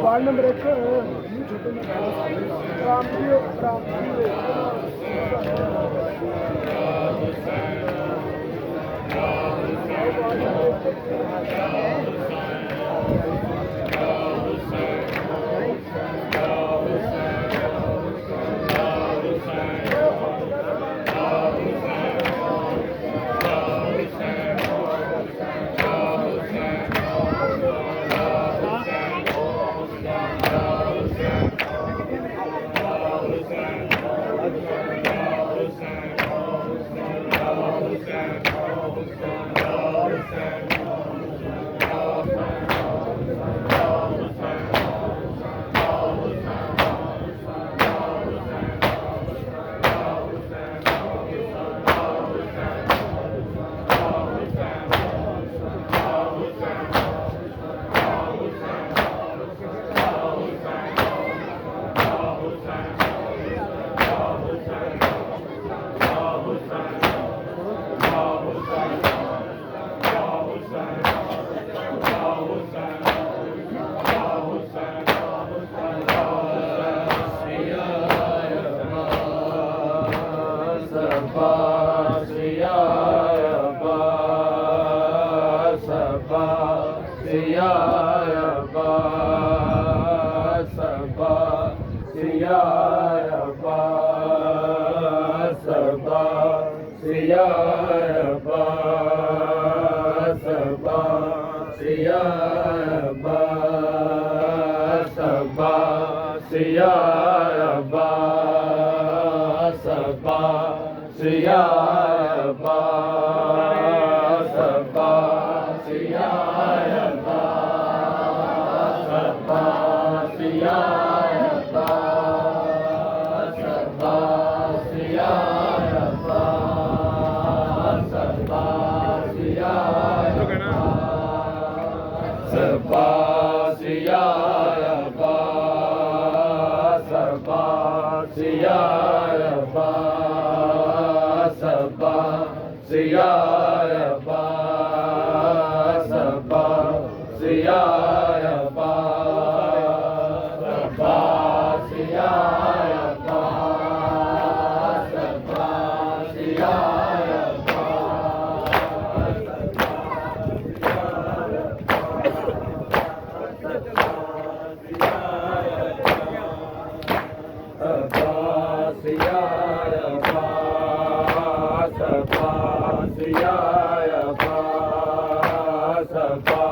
Ward number 1 Sapa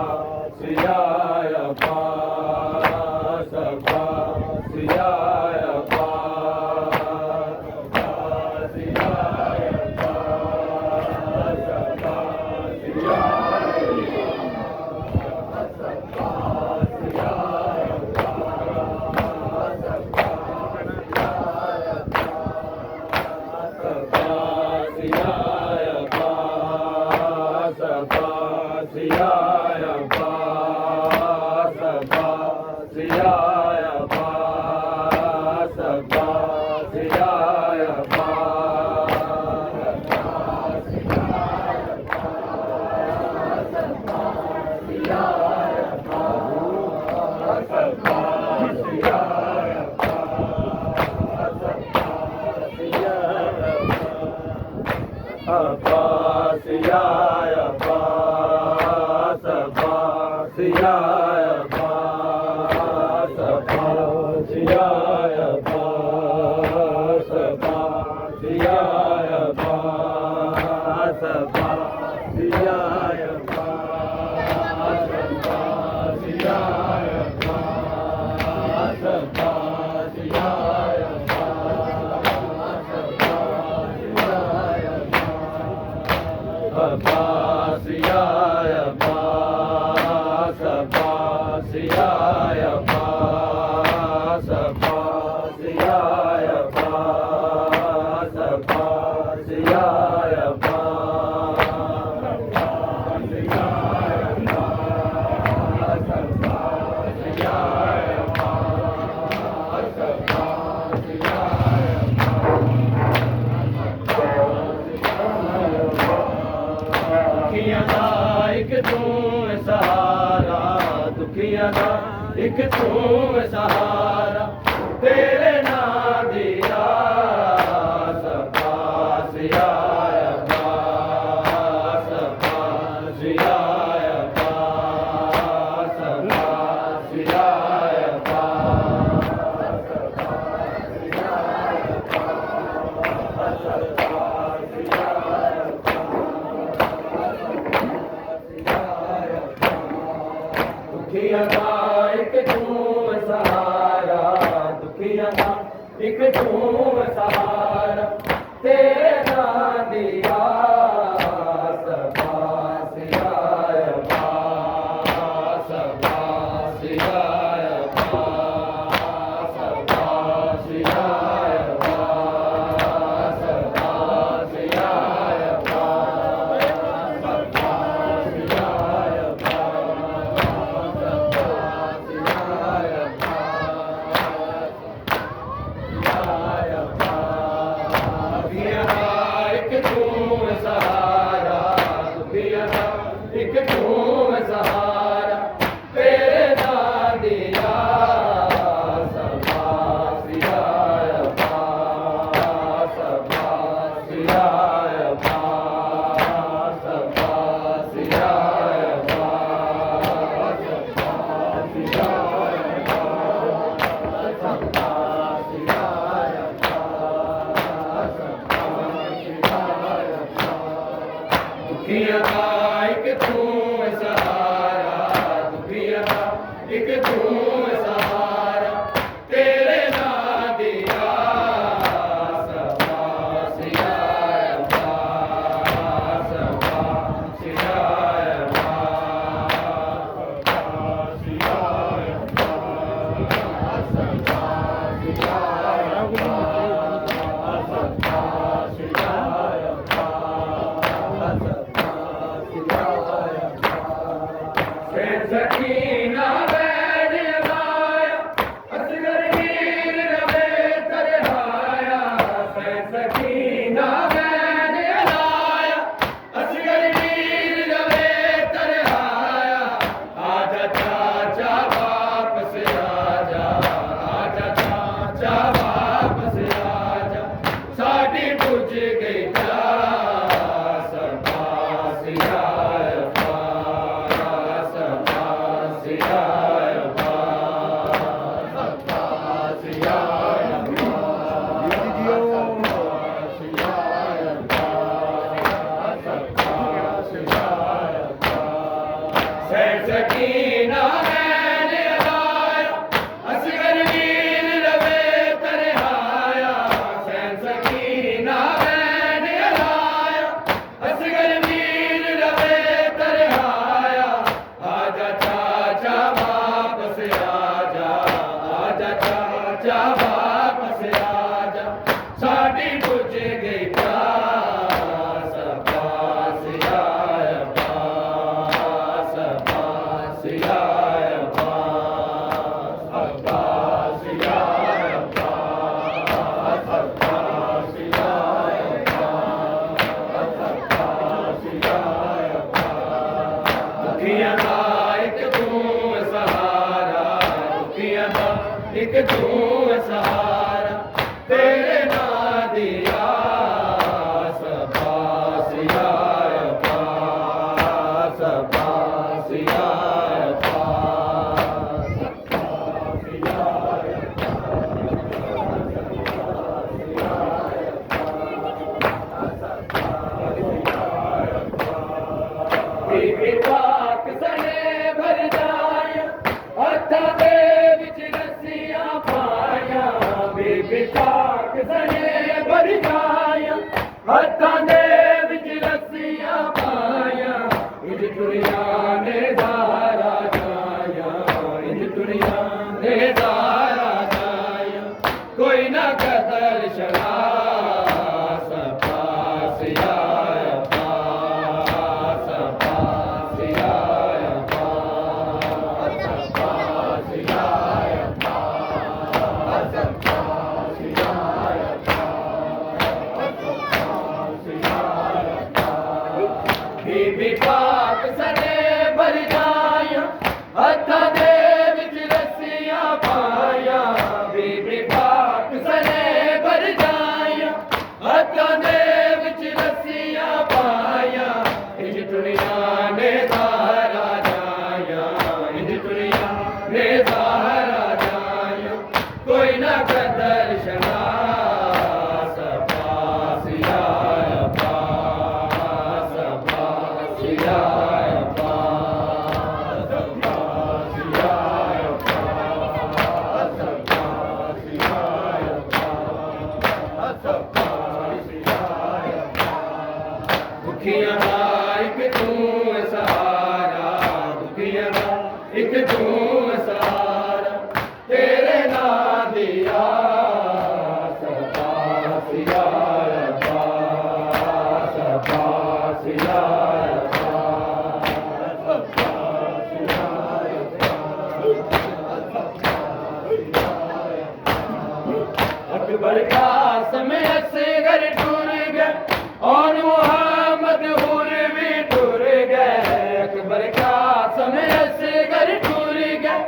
सियाय पा सपा सियाय पा सियाय पा सपा सियाय पा सपा सियाय पा सपा सियाय पा सियाय पा सपा सियाय पा सपा सियाय पा सपा सियाय पा सपा सियाय पा सपा सियाय पा सपा सियाय पा सपा सियाय पा सपा सियाय पा सपा सियाय पा सपा सियाय पा दुखियां दा एक तू सहारा दुखियां दा एक तू सहारा तेरे नाम दिया सपा सियाय पा सपा सियाय पा सपा सियाय पा दुखियां दा एक तू सहारा दुखियां दा एक तू सहारा तेरे नाम दिया सपा सियाय पा सपा सियाय पा सपा सियाय पा सपा सियाय पा सपा सियाय पा Yeah. सैन सकीना मैन अलाया असगर वीर रवे तरहाया सैन सकीना मैन अलाया असगर वीर रवे तरहाया आजा चाचा वापस आजा आजा चाचा वापस आजा साडी बुझ गई प्यास अब्बास आया अब्बास अब्बास आया अब्बास अब्बास आया अब्बास अब्बास आया अब्बास अब्बास आया अब्बास दुखियां दा एक तू सहारा दुखियां दा एक तू सहारा तेरे नां दिया अब्बास आया अब्बास अब्बास आया अब्बास अब्बास आया बीबी पाक सने भर जाया हत्था दे विच रस्सियां पाया बीबी पाक सने भर जाया हत्था दे विच रस्सियां पाया इज दुनिया ने दारा जाया इज दुनिया ने दारा जाया कोई ना कदर शरास अब्बास आया अब्बास अब्बास आया अब्बास अब्बास आया अब्बास अब्बास आया अब्बास आया बीबी पाक सने भर जाया हत्था दे विच रस्सियां पाया बीबी पाक सने भर जाया हत्था दे विच रस्सियां पाया इज दुनिया ने सहारा जाया इज दुनिया ने सहारा जाया कोई ना कदर शनास अब्बास आया अब्बास अब्बास आया अब्बास अब्बास आया अब्बास अब्बास आया अब्बास अब्बास आया दुखियां दा एक तू सहारा दुखियां दा एक तू सहारा तेरे नां दिया अब्बास आया अब्बास अब्बास आया अब्बास अब्बास आया अकबर कासम असगर टूर गए और मोहम्मद हुर भी टूर गए अकबर कासम असगर टूर गए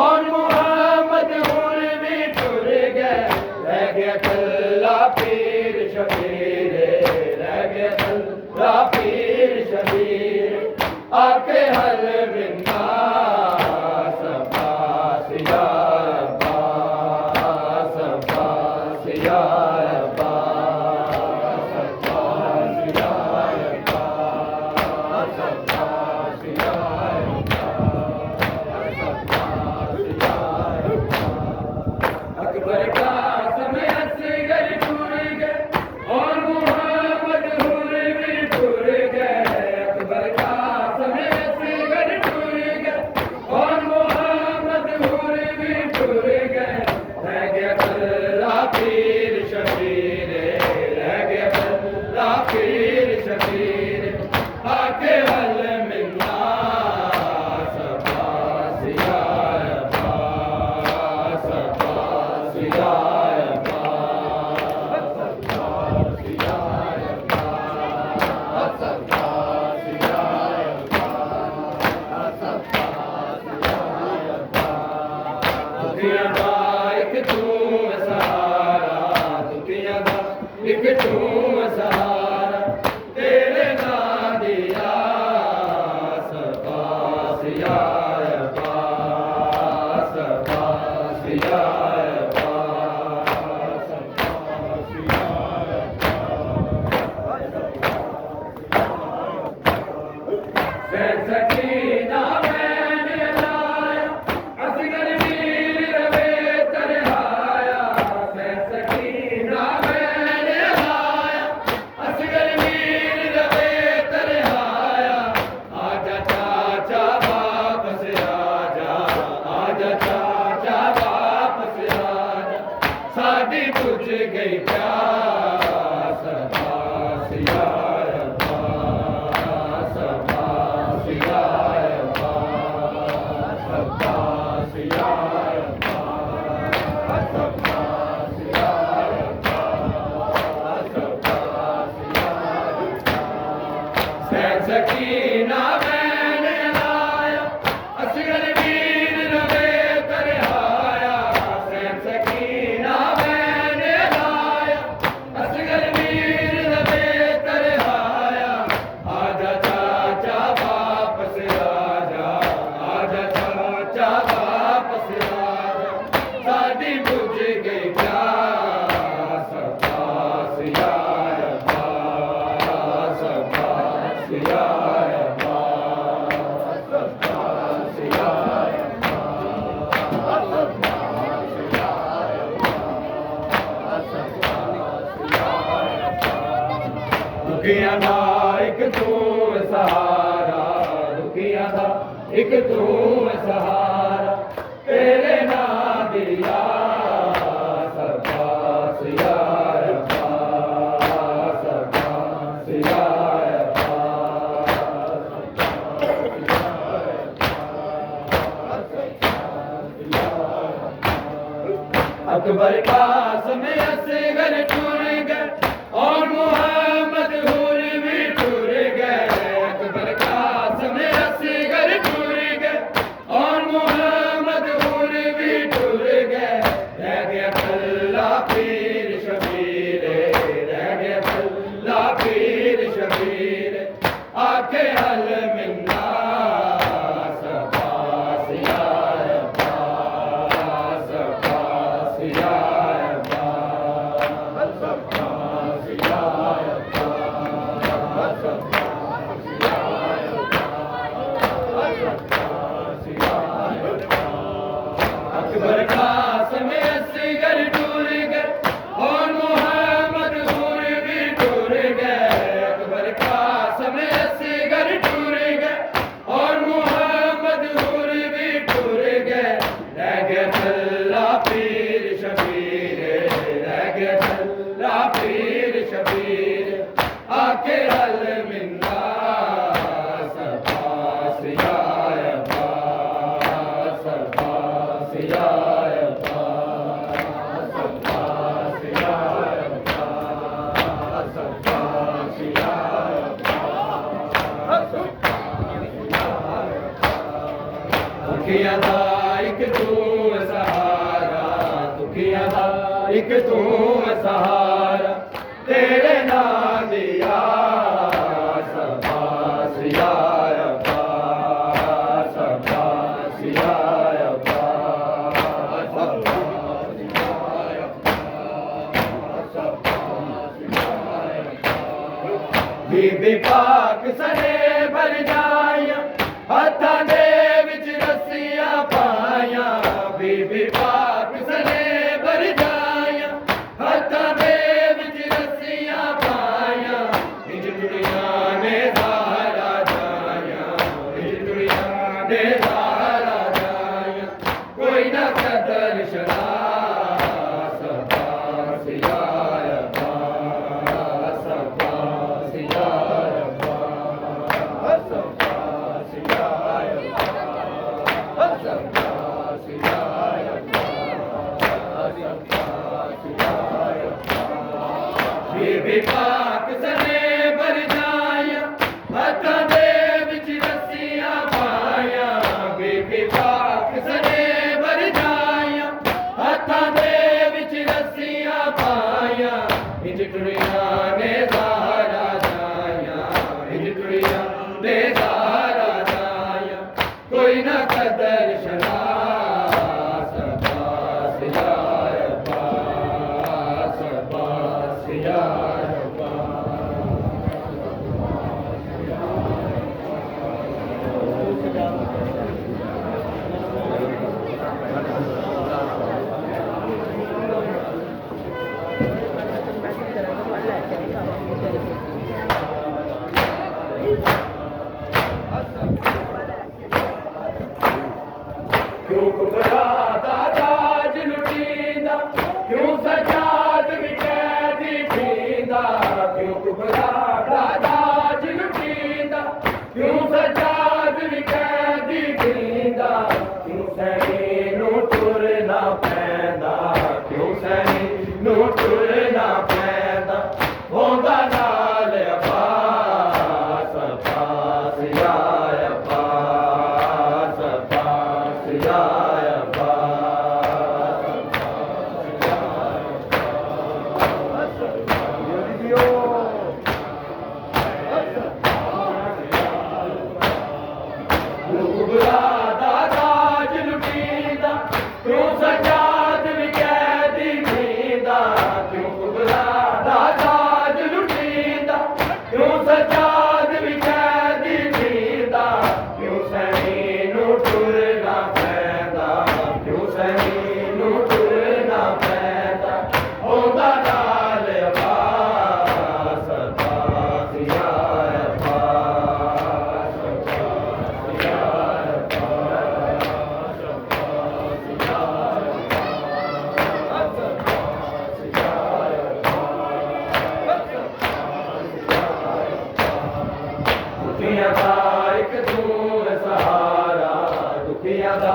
और मोहम्मद हुर भी टूर गए रह गया कल्ला पीर शबीर रह गया कल्ला पीर शबीर आके हल बिंदा अब्बास आया अब्बास अब्बास आया अब्बास अब्बास आया अब्बास अब्बास आया अब्बास अब्बास आया अकबर कासम असगर टूर गए और मोहम्मद हुर भी टूर गए अकबर कासम असगर टूर गए और मोहम्मद हुर भी टूर गए रह गया कल्ला पीर शबीर रह गया कल्ला पीर शबीर आके हल मिलना अब्बास आया अब्बास अब्बास आया अब्बास अब्बास आया अब्बास अब्बास आया अब्बास अब्बास आया दुखियां दा एक तू सहारा दुखियां दा एक तू सहारा तेरे नां दिया अब्बास आया अब्बास अब्बास आया अब्बास अब्बास आया सैन सकीना एक तू सहारा तेरे नाम दिया सबका यार सबका यार अकबर कासम असगर टूर गए और मोहम्मद हुर भी टूर गए अकबर कासम असगर टूर गए और मोहम्मद हुर भी टूर गए रह गया अल्लाह पीर शबीर रह गया अल्लाह पीर शबीर आके हल मिन्ना अकबर कासम असगर टूर गए और मोहम्मद हुर भी टूर गए अकबर कासम असगर टूर गए और मोहम्मद हुर भी टूर गए रह गया अल्लाह पीर शबीर रह गया अल्लाह पीर शबीर आके हल मिन्ना दुखिया दा एक तू सहारा दुखिया दा एक तू सहारा तेरे नाम दिया सबका यार सबका यार बीबी पाक सने भर जाया हथा दे विच रस्सियां पाया बीबी पाक सने भर जाया हथा दे विच रस्सियां पाया इज दुनिया ने सहारा जाया इज दुनिया ने सहारा जाया कोई ना कदर शरा बीबी पाक सने भर जाया हथा दे विच रस्सियां पाया बीबी पाक सने भर जाया हथा दे विच रस्सियां पाया इंज दुनिया ने सहारा जाया इंज दुनिया ने सहारा जाया कोई ना कदर शरा क्यों घबराता ताज लुटींदा क्यों सजाद विकैदी थींदा क्यों घबराता ताज लुटींदा क्यों सजाद विकैदी थींदा क्यों सैनी नू टुरना पैंदा क्यों सैनी नू टुरना पैंदा होंदा नाल अब्बास अब्बास यार अब्बास अब्बास यार दुखियां दा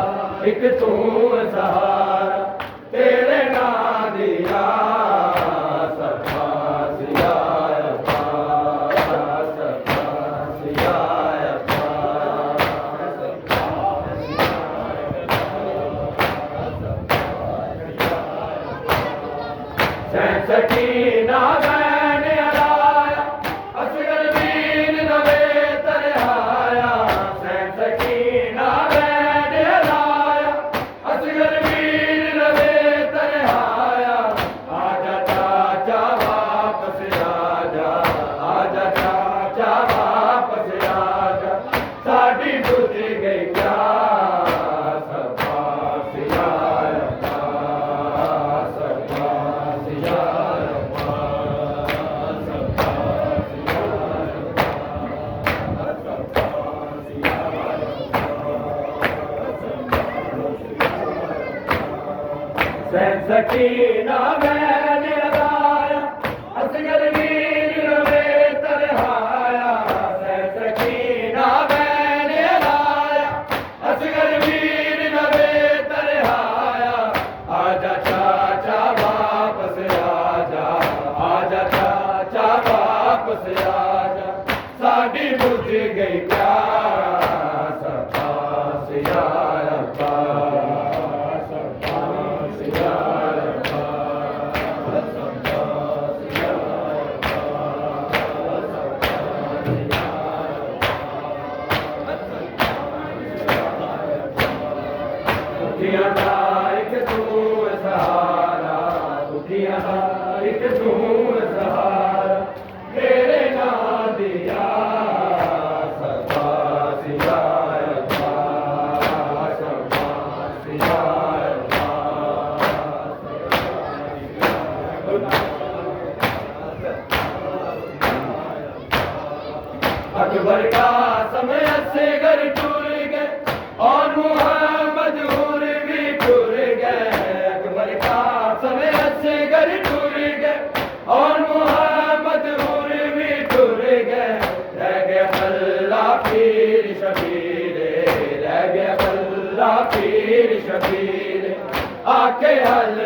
एक तू सहारा तेरे नाम दिया सफा सियाया सफा सियाया सकीना बैन अलाया असगर वीर नवे तरहाया सकीना बैन अलाया असगर वीर नवे तरहाया आजा चाचा वापस आजा चाचा वापस आजा साडी बुझ गई क्या सफा सियाया सकीना बैन अलाया असगर वीर नवे तरहाया सकीना बैन अलाया असगर वीर नवे तरहाया आजा चाचा वापस आजा चाचा वापस आजा साडी बुझ गई प्यास सफा सियाया दुखियां दा एक तू सहारा दुखियां दा एक तू सहारा तेरे नाम दिया सफा सियाया सफा सियाया अकबर का समय से घर टूट गए और मुहम्मद भी टूट गए अकबर का समय से घर टूट गए और मुहम्मद भी टूट गए रह गया अल्लाह पीर शबीर रह गया अल्लाह पीर शबीर आके हल